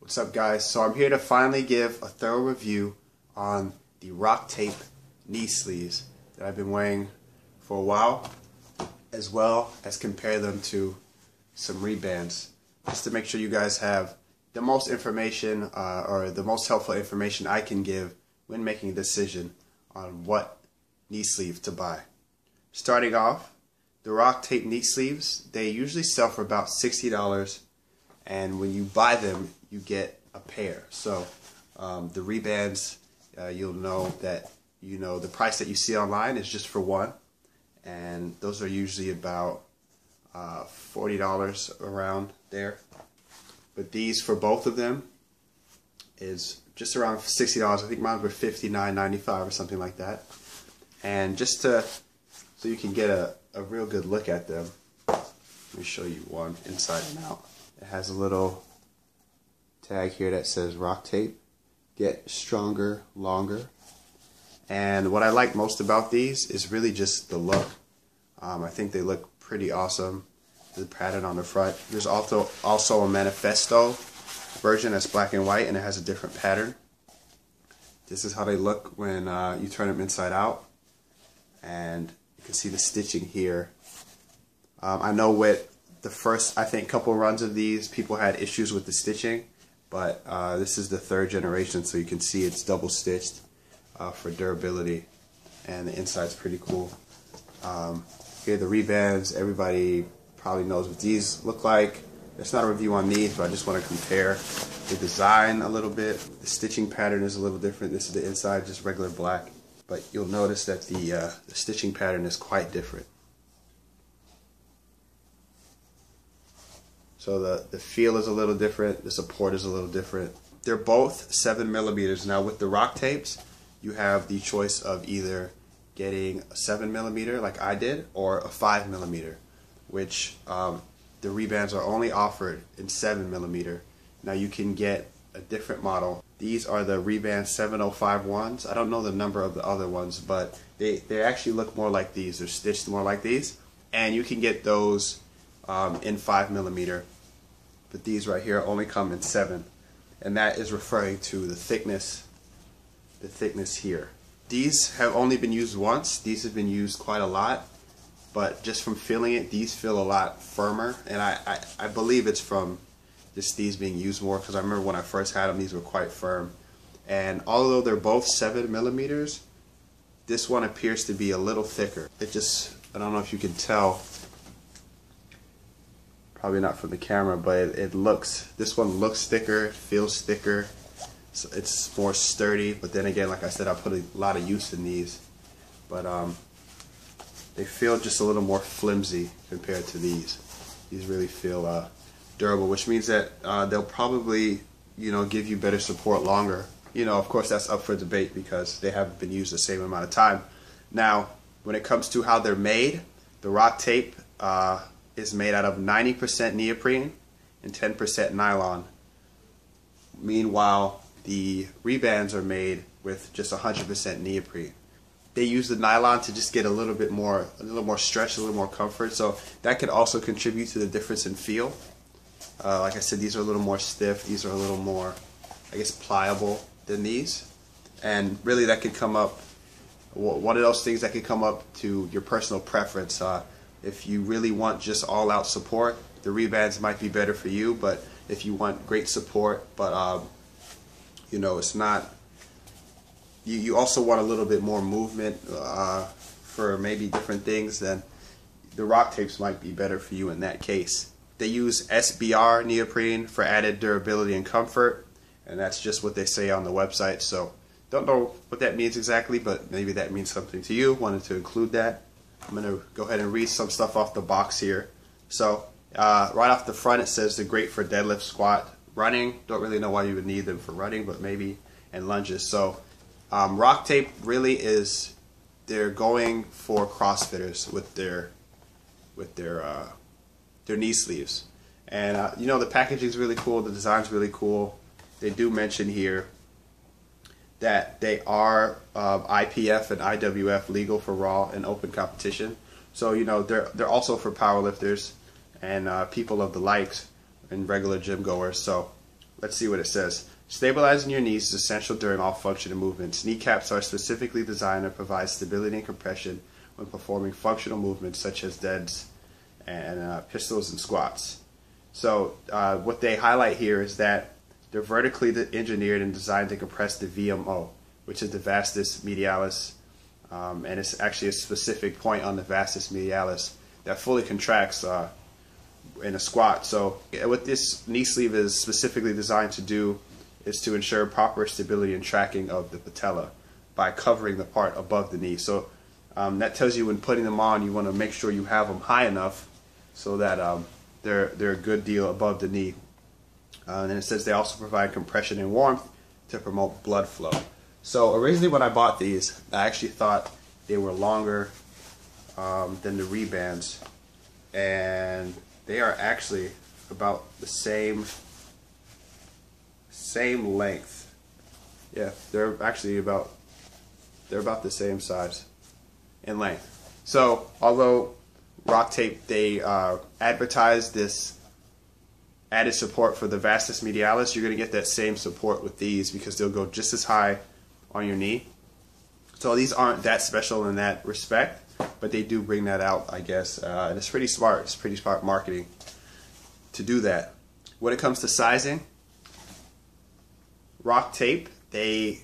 What's up, guys? So I'm here to finally give a thorough review on the Rocktape knee sleeves that I've been wearing for a while, as well as compare them to some Rehbands, just to make sure you guys have the most information or the most helpful information I can give when making a decision on what knee sleeve to buy. Starting off, the Rocktape knee sleeves, they usually sell for about $60, and when you buy them, you get a pair. So the Rehbands, you'll know that the price that you see online is just for one, and those are usually about $40 around there. But these, for both of them, is just around $60. I think mine were $59.95 or something like that. And just so you can get a real good look at them, let me show you one inside and out. It has a little tag here that says Rocktape, get stronger, longer. And what I like most about these is really just the look. I think they look pretty awesome. The pattern on the front. There's also a manifesto version that's black and white, and it has a different pattern. This is how they look when you turn them inside out, and you can see the stitching here. I know with the first, I think, couple runs of these, people had issues with the stitching, but this is the third generation, so you can see it's double stitched for durability, and the inside's pretty cool. Here, the Rehbands, everybody probably knows what these look like. It's not a review on these, but I just want to compare the design a little bit. The stitching pattern is a little different. This is the inside, just regular black, but you'll notice that the stitching pattern is quite different. So the feel is a little different, the support is a little different. They're both 7mm. Now with the Rocktapes, you have the choice of either getting a 7mm like I did, or a 5mm, which the Rehbands are only offered in 7mm. Now you can get a different model. These are the Rehband 7051s. I don't know the number of the other ones, but they actually look more like these. They're stitched more like these, and you can get those in 5mm, but these right here only come in 7, and that is referring to the thickness here. These have only been used once. These have been used quite a lot, but just from feeling it, these feel a lot firmer, and I believe it's from just these being used more, because I remember when I first had them, these were quite firm. And although they're both 7mm, this one appears to be a little thicker. It just, I don't know if you can tell, probably not from the camera, but this one looks thicker, it feels thicker, so it's more sturdy. But then again, like I said, I put a lot of use in these, but they feel just a little more flimsy compared to these. These really feel durable, which means that they'll probably give you better support longer. Of course, that's up for debate because they haven't been used the same amount of time. Now, when it comes to how they're made, the Rocktape is made out of 90% neoprene and 10% nylon. Meanwhile, the Rehbands are made with just 100% neoprene. They use the nylon to just get a little more stretch, a little more comfort. So that could also contribute to the difference in feel. Like I said, these are a little more stiff. These are a little more, I guess, pliable than these. And really, that could come up, one of those things that could come up to your personal preference. If you really want just all-out support, the Rehbands might be better for you. But if you want great support, but it's not, you also want a little bit more movement for maybe different things, then the Rocktapes might be better for you in that case. They use SBR neoprene for added durability and comfort, and that's just what they say on the website. So don't know what that means exactly, but maybe that means something to you. Wanted to include that. I'm going to go ahead and read some stuff off the box here. So right off the front, it says they're great for deadlift, squat, running. Don't really know why you would need them for running, but maybe, and lunges. So Rocktape really is, they're going for CrossFitters with their knee sleeves. And the packaging is really cool, the design's really cool. They do mention here that they are IPF and IWF legal for raw and open competition. So they're also for powerlifters and people of the likes and regular gym goers. So let's see what it says. Stabilizing your knees is essential during all functional movements. Kneecaps are specifically designed to provide stability and compression when performing functional movements such as deads and pistols and squats. So what they highlight here is that they're vertically engineered and designed to compress the VMO, which is the vastus medialis, and it's actually a specific point on the vastus medialis that fully contracts in a squat. So what this knee sleeve is specifically designed to do is to ensure proper stability and tracking of the patella by covering the part above the knee. So that tells you when putting them on, you want to make sure you have them high enough so that they're a good deal above the knee. And then it says they also provide compression and warmth to promote blood flow. So originally when I bought these, I actually thought they were longer than the Rehbands, and they are actually about the same length. Yeah, they're actually about the same size in length. So although Rocktape, they advertise this added support for the vastus medialis, you're going to get that same support with these because they'll go just as high on your knee. So these aren't that special in that respect, but they do bring that out, I guess, and it's pretty smart. It's pretty smart marketing to do that. When it comes to sizing, Rocktape, they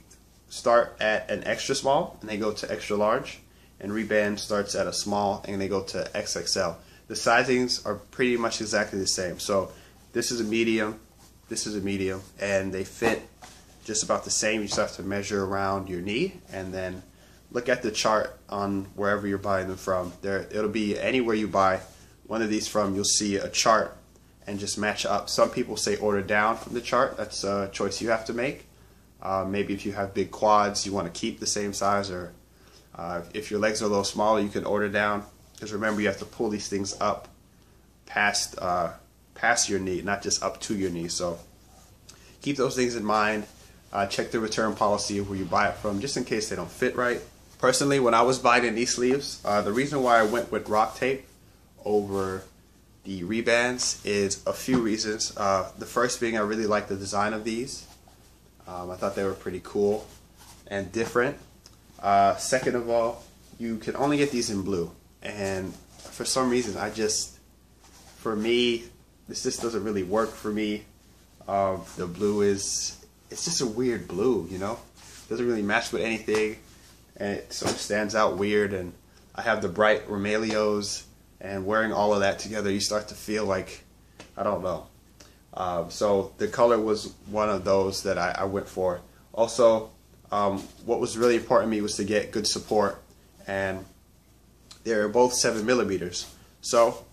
start at an extra small and they go to extra large, and Rehband starts at a small and they go to XXL. The sizings are pretty much exactly the same. So this is a medium, this is a medium, and they fit just about the same. You just have to measure around your knee and then look at the chart on wherever you're buying them from. It'll be anywhere you buy one of these from, you'll see a chart and just match up. Some people say order down from the chart. That's a choice you have to make. Maybe if you have big quads, you want to keep the same size, or if your legs are a little smaller, you can order down. Because remember, you have to pull these things up past your knee, not just up to your knee. So keep those things in mind. Check the return policy of where you buy it from, just in case they don't fit right. Personally, when I was buying the knee sleeves, the reason why I went with Rocktape over the Rehbands is a few reasons. The first being I really like the design of these. I thought they were pretty cool and different. Second of all, you can only get these in blue, and for some reason for me, this just doesn't really work for me. The blue it's just a weird blue, you know? Doesn't really match with anything, and it sort of stands out weird. And I have the bright Romaleos, and wearing all of that together, you start to feel like, I don't know. So the color was one of those that I went for. Also, what was really important to me was to get good support, and they're both 7mm. So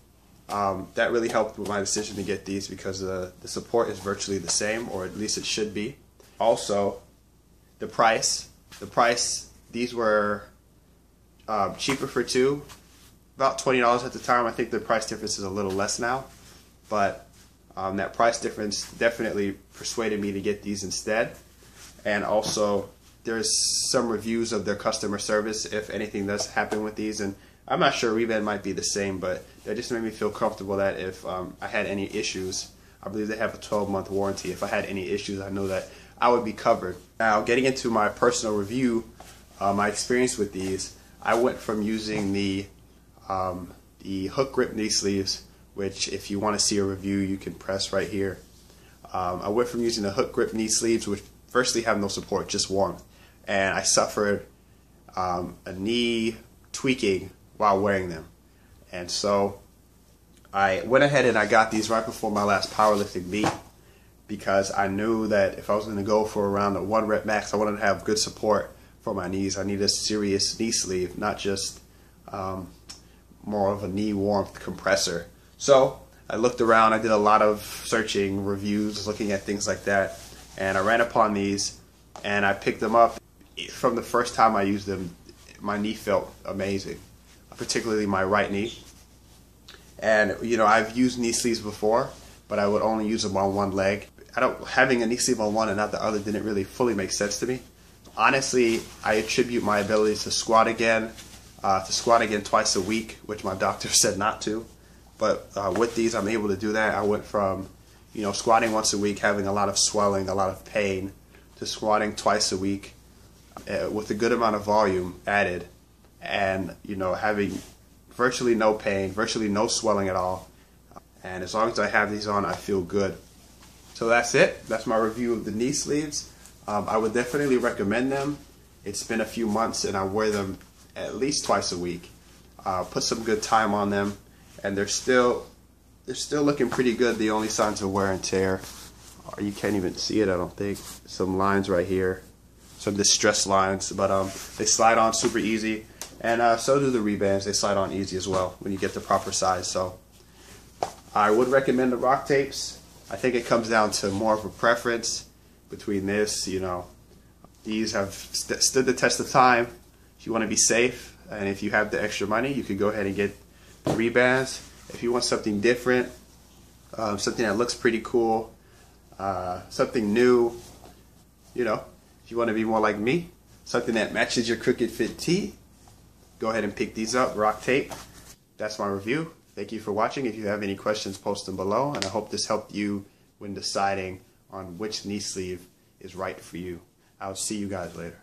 that really helped with my decision to get these, because the support is virtually the same, or at least it should be. Also, the price, these were cheaper for two, about $20 at the time. I think the price difference is a little less now, but that price difference definitely persuaded me to get these instead. And also, there's some reviews of their customer service if anything does happen with these, and I'm not sure Rehband might be the same, but that just made me feel comfortable that if I had any issues, I believe they have a 12-month warranty. If I had any issues, I know that I would be covered. Now, getting into my personal review, my experience with these, I went from using the hook grip knee sleeves, which if you want to see a review, you can press right here. I went from using the hook grip knee sleeves, which firstly have no support, just warmth, and I suffered a knee tweaking while wearing them. And so I went ahead and I got these right before my last powerlifting meet, because I knew that if I was going to go for around a 1 rep max, I wanted to have good support for my knees. I need a serious knee sleeve, not just more of a knee warmth compressor. So I looked around, I did a lot of searching, reviews, looking at things like that, and I ran upon these and I picked them up. From the first time I used them, my knee felt amazing, particularly my right knee. And you know, I've used knee sleeves before, but I would only use them on one leg. Having a knee sleeve on one and not the other didn't really fully make sense to me. Honestly, I attribute my ability to squat again twice a week, which my doctor said not to. But with these, I'm able to do that. I went from squatting once a week, having a lot of swelling, a lot of pain, to squatting twice a week with a good amount of volume added, and having virtually no pain, virtually no swelling at all. And as long as I have these on, I feel good. So that's it. That's my review of the knee sleeves. I would definitely recommend them. It's been a few months and I wear them at least twice a week. Put some good time on them, and they're still looking pretty good. The only signs of wear and tear, you can't even see it, I don't think. Some lines right here, some distress lines, but they slide on super easy, and so do the Rehbands. They slide on easy as well when you get the proper size. So I would recommend the Rocktapes. I think it comes down to more of a preference between this. These have stood the test of time. If you want to be safe, and if you have the extra money, you could go ahead and get the Rehbands. If you want something different, something that looks pretty cool, something new, if you want to be more like me, something that matches your crooked fit tee, go ahead and pick these up, Rocktape. That's my review. Thank you for watching. If you have any questions, post them below, and I hope this helped you when deciding on which knee sleeve is right for you. I'll see you guys later.